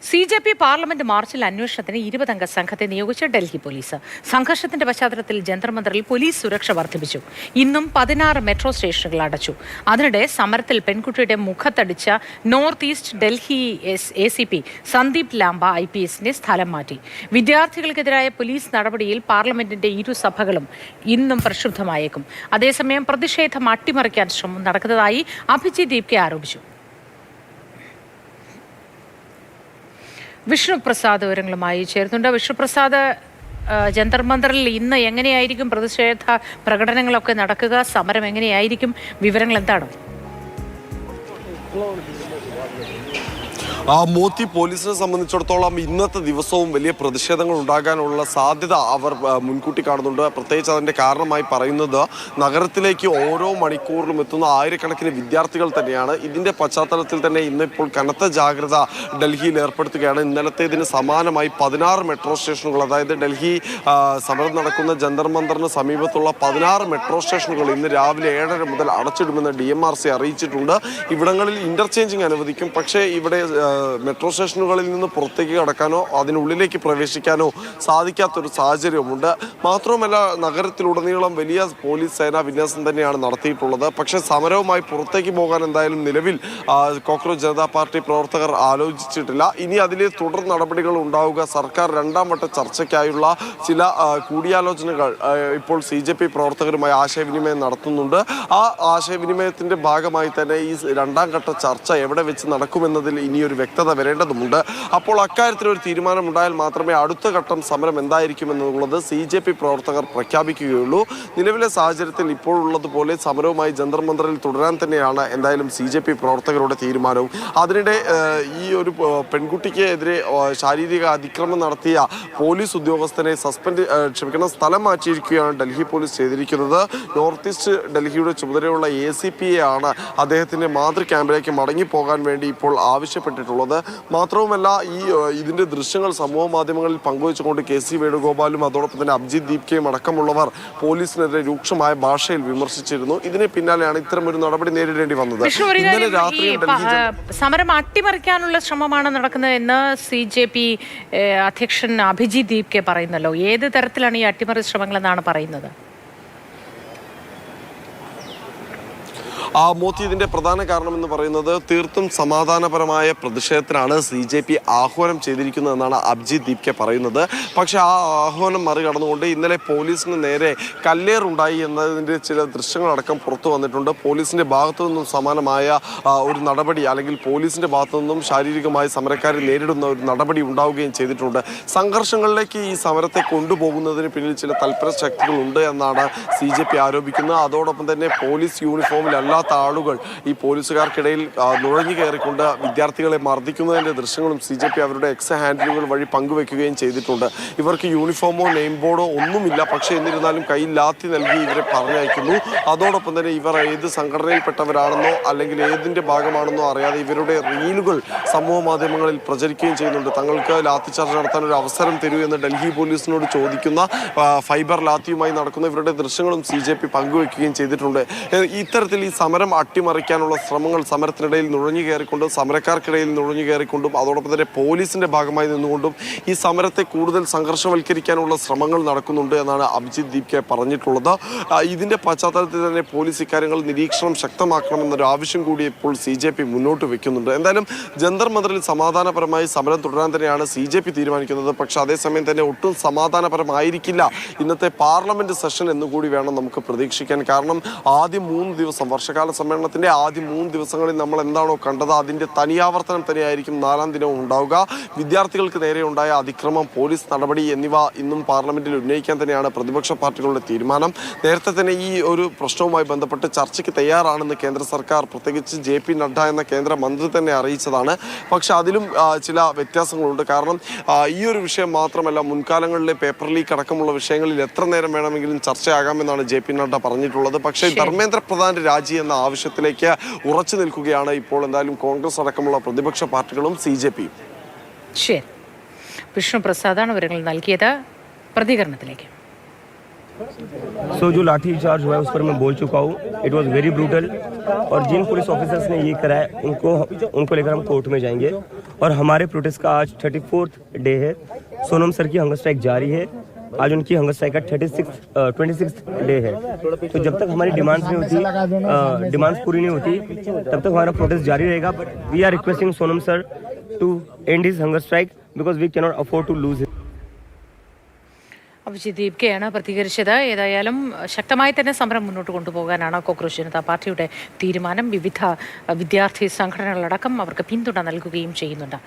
CJP parliament മാർച്ചിൽ അന്വേഷണത്തിന് 20 സംഘത്തെ നിയോഗിച്ച ഡൽഹി പോലീസ്. സംഘർഷത്തിന്റെ പശ്ചാത്തലത്തിൽ ജന്തർ മന്ദറിൽ പോലീസ് സുരക്ഷ വർദ്ധിപ്പിച്ചു. ഇന്നും 16 മെട്രോ സ്റ്റേഷനുകൾ അടച്ചു. അതിനിടെ സമരത്തിൽ പെൺകുട്ടിയുടെ മുഖത്തടിച്ച north east Delhi ACP Sandeep Lamba IPSനെ സ്ഥലം മാറ്റി. വിദ്യാർത്ഥികൾക്കെതിരായ പോലീസ് നടപടിയിൽ പാർലമെന്റിന്റെ ഇരുസഭകളും ഇന്നും പ്രക്ഷുബ്ധമായേക്കും. അതേസമയം പ്രതിഷേധം അട്ടിമറിക്കാൻ ശ്രമം നടക്കുന്നതായി അഭിജിത് ദീപ്കെ ആരോപിച്ചു. വിഷ്ണുപ്രസാദ് വിവരങ്ങളുമായി ചേർന്നുണ്ട്. വിഷ്ണുപ്രസാദ്, ജന്തർ മന്ദറിൽ ഇന്ന് എങ്ങനെയായിരിക്കും പ്രതിഷേധ പ്രകടനങ്ങളൊക്കെ നടക്കുക? സമരം എങ്ങനെയായിരിക്കും? വിവരങ്ങൾ എന്താണ്? മോത്തി പോലീസിനെ സംബന്ധിച്ചിടത്തോളം ഇന്നത്തെ ദിവസവും വലിയ പ്രതിഷേധങ്ങൾ ഉണ്ടാകാനുള്ള സാധ്യത അവർ മുൻകൂട്ടി കാണുന്നുണ്ട്. പ്രത്യേകിച്ച് അതിൻ്റെ കാരണമായി പറയുന്നത് നഗരത്തിലേക്ക് ഓരോ മണിക്കൂറിലും എത്തുന്ന ആയിരക്കണക്കിന് വിദ്യാർത്ഥികൾ തന്നെയാണ്. ഇതിൻ്റെ പശ്ചാത്തലത്തിൽ തന്നെ ഇന്നിപ്പോൾ കനത്ത ജാഗ്രത ഡൽഹിയിൽ ഏർപ്പെടുത്തുകയാണ്. ഇന്നലത്തേതിന് സമാനമായി 16 മെട്രോ സ്റ്റേഷനുകൾ, അതായത് ഡൽഹി സമരം നടക്കുന്ന ജന്തർ മന്ദറിന് സമീപത്തുള്ള 16 മെട്രോ സ്റ്റേഷനുകൾ ഇന്ന് രാവിലെ 7:30 മുതൽ അടച്ചിടുമെന്ന് DMRC അറിയിച്ചിട്ടുണ്ട്. ഇവിടങ്ങളിൽ ഇന്റർചേഞ്ചിങ് അനുവദിക്കും. പക്ഷേ ഇവിടെ മെട്രോ സ്റ്റേഷനുകളിൽ നിന്ന് പുറത്തേക്ക് കടക്കാനോ അതിനുള്ളിലേക്ക് പ്രവേശിക്കാനോ സാധിക്കാത്തൊരു സാഹചര്യമുണ്ട്. മാത്രമല്ല, നഗരത്തിലുടനീളം വലിയ പോലീസ് സേനാ വിന്യാസം തന്നെയാണ് നടത്തിയിട്ടുള്ളത്. പക്ഷേ സമരവുമായി പുറത്തേക്ക് പോകാൻ എന്തായാലും നിലവിൽ കോക്രോച്ച് ജനതാ പാർട്ടി പ്രവർത്തകർ ആലോചിച്ചിട്ടില്ല. ഇനി അതിലെ തുടർ നടപടികൾ ഉണ്ടാവുക സർക്കാർ 2ാം വട്ട ചർച്ചയ്ക്കായുള്ള ചില കൂടിയാലോചനകൾ ഇപ്പോൾ CJP പ്രവർത്തകരുമായി ആശയവിനിമയം നടത്തുന്നുണ്ട്. ആ ആശയവിനിമയത്തിന്റെ ഭാഗമായി തന്നെ ഈ 2ാം ഘട്ട ചർച്ച എവിടെ വെച്ച് നടക്കുമെന്നതിൽ ഇനിയൊരു വ്യക്തത വരേണ്ടതുണ്ട്. അപ്പോൾ അക്കാര്യത്തിൽ ഒരു തീരുമാനമുണ്ടായാൽ മാത്രമേ അടുത്ത ഘട്ടം സമരം എന്തായിരിക്കുമെന്നുള്ളത് CJP പ്രവർത്തകർ പ്രഖ്യാപിക്കുകയുള്ളൂ. നിലവിലെ സാഹചര്യത്തിൽ ഇപ്പോൾ ഉള്ളതുപോലെ സമരവുമായി ജന്തർ മന്ദറിൽ തുടരാൻ തന്നെയാണ് എന്തായാലും CJP പ്രവർത്തകരുടെ തീരുമാനവും. അതിനിടെ ഈ ഒരു പെൺകുട്ടിക്ക് എതിരെ ശാരീരിക അതിക്രമം നടത്തിയ പോലീസ് ഉദ്യോഗസ്ഥനെ സ്ഥലം മാറ്റിയിരിക്കുകയാണ് ഡൽഹി പോലീസ് ചെയ്തിരിക്കുന്നത്. നോർത്ത് ഈസ്റ്റ് ഡൽഹിയുടെ ചുമതലയുള്ള ACPയെയാണ് അദ്ദേഹത്തിന്റെ മാതൃ ക്യാമ്പിലേക്ക് മടങ്ങിപ്പോകാൻ വേണ്ടി ഇപ്പോൾ ആവശ്യപ്പെട്ടിട്ടുള്ളത്. മാത്രവുമല്ല, ഇതിന്റെ ദൃശ്യങ്ങൾ സമൂഹ മാധ്യമങ്ങളിൽ പങ്കുവച്ചുകൊണ്ട് KC വേണുഗോപാലും അതോടൊപ്പം തന്നെ അഭിജിത് ദീപ്കയും അടക്കമുള്ളവർ പോലീസിനെതിരെ രൂക്ഷമായ ഭാഷയിൽ വിമർശിച്ചിരുന്നു. ഇതിന് പിന്നാലെയാണ് ഇത്തരമൊരു നടപടി നേരിടേണ്ടി വന്നത്. ഇന്നലെ രാത്രി സമരം അട്ടിമറിക്കാനുള്ള ശ്രമമാണ് നടക്കുന്നതെന്ന് CJP അധ്യക്ഷൻ അഭിജിത് ദീപ്കെ പറയുന്നല്ലോ. ഏത് തരത്തിലാണ് ഈ അട്ടിമറി ശ്രമങ്ങൾ എന്നാണ് പറയുന്നത്? മോത്തി, ഇതിന്റെ പ്രധാന കാരണമെന്ന് പറയുന്നത് തീർത്തും സമാധാനപരമായ പ്രതിഷേധത്തിനാണ് CJP ആഹ്വാനം ചെയ്തിരിക്കുന്നതെന്നാണ് അഭിജിത് ദീപ്കെ പറയുന്നത്. പക്ഷെ ആ ആഹ്വാനം മറികടന്നുകൊണ്ട് ഇന്നലെ പോലീസിന് നേരെ കല്ലേറുണ്ടായി എന്നതിൻ്റെ ചില ദൃശ്യങ്ങളടക്കം പുറത്തു വന്നിട്ടുണ്ട്. പോലീസിന്റെ ഭാഗത്തു നിന്നും സമാനമായ ഒരു നടപടി, അല്ലെങ്കിൽ പോലീസിന്റെ ഭാഗത്തു നിന്നും ശാരീരികമായി സമരക്കാരെ നേരിടുന്ന ഒരു നടപടി ഉണ്ടാവുകയും ചെയ്തിട്ടുണ്ട്. സംഘർഷങ്ങളിലേക്ക് ഈ സമരത്തെ കൊണ്ടുപോകുന്നതിന് പിന്നിൽ ചില തൽപര ശക്തികളുണ്ട് എന്നാണ് CJP ആരോപിക്കുന്നത്. അതോടൊപ്പം തന്നെ പോലീസ് യൂണിഫോമിലല്ല ആളുകൾ ഈ പോലീസുകാർക്കിടയിൽ നുഴഞ്ഞു കയറിക്കൊണ്ട് വിദ്യാർത്ഥികളെ മർദ്ദിക്കുന്നതിന്റെ ദൃശ്യങ്ങളും CJP അവരുടെ എക്സ് ഹാൻഡിലുകൾ വഴി പങ്കുവെക്കുകയും ചെയ്തിട്ടുണ്ട്. ഇവർക്ക് യൂണിഫോമോ നെയിം ബോർഡോ ഒന്നുമില്ല. പക്ഷേ എന്നിരുന്നാലും കയ്യിൽ ലാത്തി നൽകി ഇവരെ പറഞ്ഞയക്കുന്നു. അതോടൊപ്പം തന്നെ ഇവർ ഏത് സംഘടനയിൽപ്പെട്ടവരാണെന്നോ അല്ലെങ്കിൽ ഏതിന്റെ ഭാഗമാണെന്നോ അറിയാതെ ഇവരുടെ റീലുകൾ സമൂഹ മാധ്യമങ്ങളിൽ പ്രചരിക്കുകയും ചെയ്യുന്നുണ്ട്. തങ്ങൾക്ക് ലാത്തി ചാർജ് നടത്താൻ ഒരു അവസരം തരൂ എന്ന് ഡൽഹി പോലീസിനോട് ചോദിക്കുന്ന ഫൈബർ ലാത്തിയുമായി നടക്കുന്ന ഇവരുടെ ദൃശ്യങ്ങളും CJP പങ്കുവെക്കുകയും ചെയ്തിട്ടുണ്ട്. ഇത്തരത്തിൽ ഈ സമരം അട്ടിമറിക്കാനുള്ള ശ്രമങ്ങൾ സമരത്തിനിടയിൽ നുഴഞ്ഞു കയറിക്കൊണ്ടും സമരക്കാർക്കിടയിൽ നുഴഞ്ഞു കയറിക്കൊണ്ടും അതോടൊപ്പം തന്നെ പോലീസിന്റെ ഭാഗമായി നിന്നുകൊണ്ടും ഈ സമരത്തെ കൂടുതൽ സംഘർഷവൽക്കരിക്കാനുള്ള ശ്രമങ്ങൾ നടക്കുന്നുണ്ട് എന്നാണ് അഭിജിത് ദീപ്കെ പറഞ്ഞിട്ടുള്ളത്. ഇതിന്റെ പശ്ചാത്തലത്തിൽ തന്നെ പോലീസ് ഇക്കാര്യങ്ങൾ നിരീക്ഷണം ശക്തമാക്കണമെന്നൊരു ആവശ്യം കൂടി ഇപ്പോൾ CJP മുന്നോട്ട് വെക്കുന്നുണ്ട്. എന്തായാലും ജന്തർ മന്ദറിൽ സമാധാനപരമായി സമരം തുടരാൻ തന്നെയാണ് CJP തീരുമാനിക്കുന്നത്. പക്ഷെ അതേസമയം തന്നെ ഒട്ടും സമാധാനപരമായിരിക്കില്ല ഇന്നത്തെ പാർലമെന്റ് സെഷൻ എന്നുകൂടി വേണം നമുക്ക് പ്രതീക്ഷിക്കാൻ. കാരണം ആദ്യ 3 ദിവസം വർഷകാല സമ്മേളനത്തിന്റെ ആദ്യ 3 ദിവസങ്ങളിൽ നമ്മൾ എന്താണോ കണ്ടത് അതിന്റെ തനിയാവർത്തനം തന്നെയായിരിക്കും 4ാം ദിനവും ഉണ്ടാവുക. വിദ്യാർത്ഥികൾക്ക് നേരെ ഉണ്ടായ അതിക്രമം, പോലീസ് നടപടി എന്നിവ ഇന്നും പാർലമെന്റിൽ ഉന്നയിക്കാൻ തന്നെയാണ് പ്രതിപക്ഷ പാർട്ടികളുടെ തീരുമാനം. നേരത്തെ തന്നെ ഈ ഒരു പ്രശ്നവുമായി ബന്ധപ്പെട്ട് ചർച്ചയ്ക്ക് തയ്യാറാണെന്ന് കേന്ദ്ര സർക്കാർ, പ്രത്യേകിച്ച് JP നഡ്ഡ എന്ന കേന്ദ്ര മന്ത്രി തന്നെ അറിയിച്ചതാണ്. പക്ഷെ അതിലും ചില വ്യത്യാസങ്ങളുണ്ട്. കാരണം ഈ ഒരു വിഷയം മാത്രമല്ല, മുൻകാലങ്ങളിലെ പേപ്പർ ലീക്ക് അടക്കമുള്ള വിഷയങ്ങളിൽ എത്ര നേരം വേണമെങ്കിലും ചർച്ചയാകാമെന്നാണ് JP നഡ്ഡ പറഞ്ഞിട്ടുള്ളത്. പക്ഷേ ധർമ്മേന്ദ്ര പ്രധാന്റെ രാജി എന്ന ആവശ്യത്തിലേക്ക് ഉറച്ചു നിൽക്കുകയാണ് ഇപ്പോൾ എന്തായാലും കോൺഗ്രസ് അടക്കമുള്ള പ്രതിപക്ഷ പാർട്ടികളും CJPയും. ശരി, വിഷ്ണുപ്രസാദാണ് വിവരങ്ങൾ നൽകിയത്. പ്രതികരണത്തിലേക്ക്. जो लाठी चार्ज हुआ है उस पर मैं बोल चुका हूँ. It was very brutal. और जिन पुलिस ऑफिसर्स ने ये करा है उनको लेकर हम कोर्ट में जाएंगे। और हमारे प्रोटेस्ट का आज 34th डे है। सोनम सर की हंगर स्ट्राइक जारी है। आज उनकी हंगर स्ट्राइक का 26th डे है। तो जब तक हमारी डिमांड्स पूरी नहीं होती तब तक हमारा प्रोटेस्ट जारी रहेगा। But we are requesting Sonam sir to end his hunger strike because we can not afford to lose him. Abhijith ദീപ്കയാണ് പ്രതികരിച്ചത്. ഏതായാലും ശക്തമായി തന്നെ സമരം മുന്നോട്ട് കൊണ്ടുപോകാനാണ് കോക്രോച്ച് ജനതാ പാർട്ടിയുടെ തീരുമാനം. വിവിധ വിദ്യാർത്ഥി സംഘടനകളടക്കം അവർക്ക് പിന്തുണ നൽകുകയും ചെയ്യുന്നുണ്ട്.